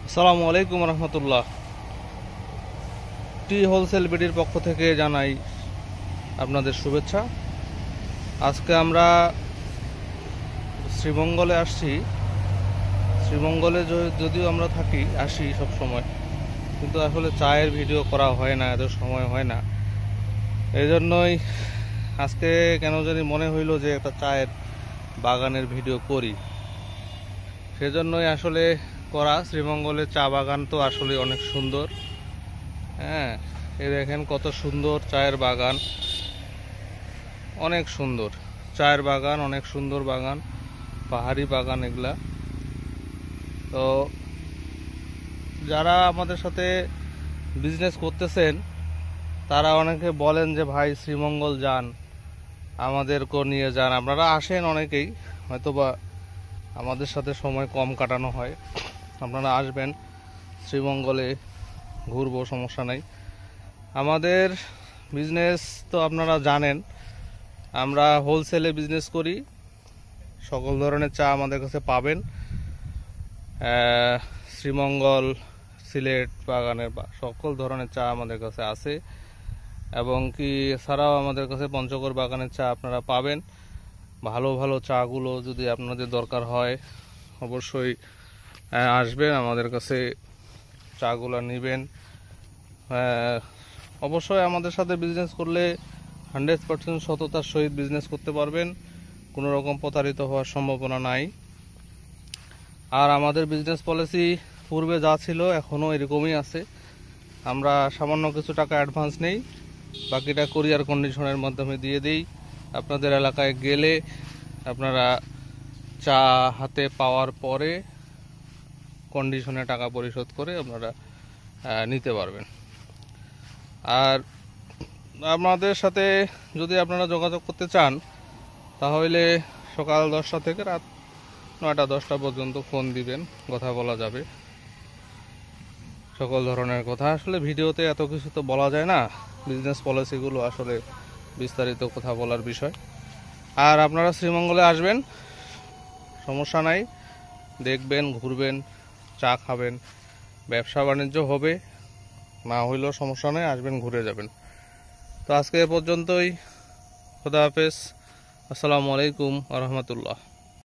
আসসালামু আলাইকুম রহমতুল্লাহ। টি হোলসেল বিডির পক্ষ থেকে জানাই আপনাদের শুভেচ্ছা। আজকে আমরা শ্রীমঙ্গলে আসছি। শ্রীমঙ্গলে যদিও আমরা আসি সব সময়, কিন্তু আসলে চায়ের ভিডিও করা হয় না, এত সময় হয় না। এই জন্যই আজকে কেন জানি মনে হইল যে একটা চায়ের বাগানের ভিডিও করি। সেজন্যই আসলে করা। শ্রীমঙ্গলের চা বাগান তো আসলে অনেক সুন্দর। হ্যাঁ, এই দেখেন কত সুন্দর চায়ের বাগান, অনেক সুন্দর চায়ের বাগান, অনেক সুন্দর বাগান, পাহাড়ি বাগান এগুলা। তো যারা আমাদের সাথে বিজনেস করতেছেন তারা অনেকে বলেন যে ভাই শ্রীমঙ্গল যান, আমাদেরকেও নিয়ে যান। আপনারা আসেন অনেকেই, হয়তোবা আমাদের সাথে সময় কম কাটানো হয়। আপনারা আসবেন শ্রীমঙ্গলে, ঘুরবো, সমস্যা নাই। আমাদের বিজনেস তো আপনারা জানেন, আমরা হোলসেলে বিজনেস করি। সকল ধরনের চা আমাদের কাছে পাবেন। শ্রীমঙ্গল, সিলেট বাগানের সকল ধরনের চা আমাদের কাছে আছে, এবং কি এছাড়াও আমাদের কাছে পঞ্চগড় বাগানের চা আপনারা পাবেন। ভালো ভালো চাগুলো যদি আপনাদের দরকার হয় অবশ্যই আসবেন আমাদের কাছে, চাগুলো নেবেন। অবশ্যই আমাদের সাথে বিজনেস করলে 100% সততার সহিত বিজনেস করতে পারবেন, কোনো রকম প্রতারিত হওয়ার সম্ভাবনা নাই। আর আমাদের বিজনেস পলিসি পূর্বে যা ছিল এখনও এরকমই আছে। আমরা সামান্য কিছু টাকা অ্যাডভান্স নেই, বাকিটা কুরিয়ার কন্ডিশনের মাধ্যমে দিয়ে দিই। আপনাদের এলাকায় গেলে আপনারা চা হাতে পাওয়ার পরে কন্ডিশনে টাকা পরিশোধ করে আপনারা নিতে পারবেন। আর আমাদের সাথে যদি আপনারা যোগাযোগ করতে চান তাহলে সকাল 10টা থেকে রাত 9টা-10টা পর্যন্ত ফোন দিবেন, কথা বলা যাবে সকল ধরনের কথা। আসলে ভিডিওতে এত কিছু তো বলা যায় না, বিজনেস পলিসিগুলো আসলে বিস্তারিত কথা বলার বিষয়। আর আপনারা শ্রীমঙ্গলে আসবেন, সমস্যা নাই, দেখবেন, ঘুরবেন, চা খাবেন, ব্যবসা বাণিজ্য হবে, না হইলেও সমস্যা নেই, আসবেন, ঘুরে যাবেন। তো আজকে এ পর্যন্তই। খোদা হাফেজ। আসসালামু আলাইকুম ওয়া রাহমাতুল্লাহ।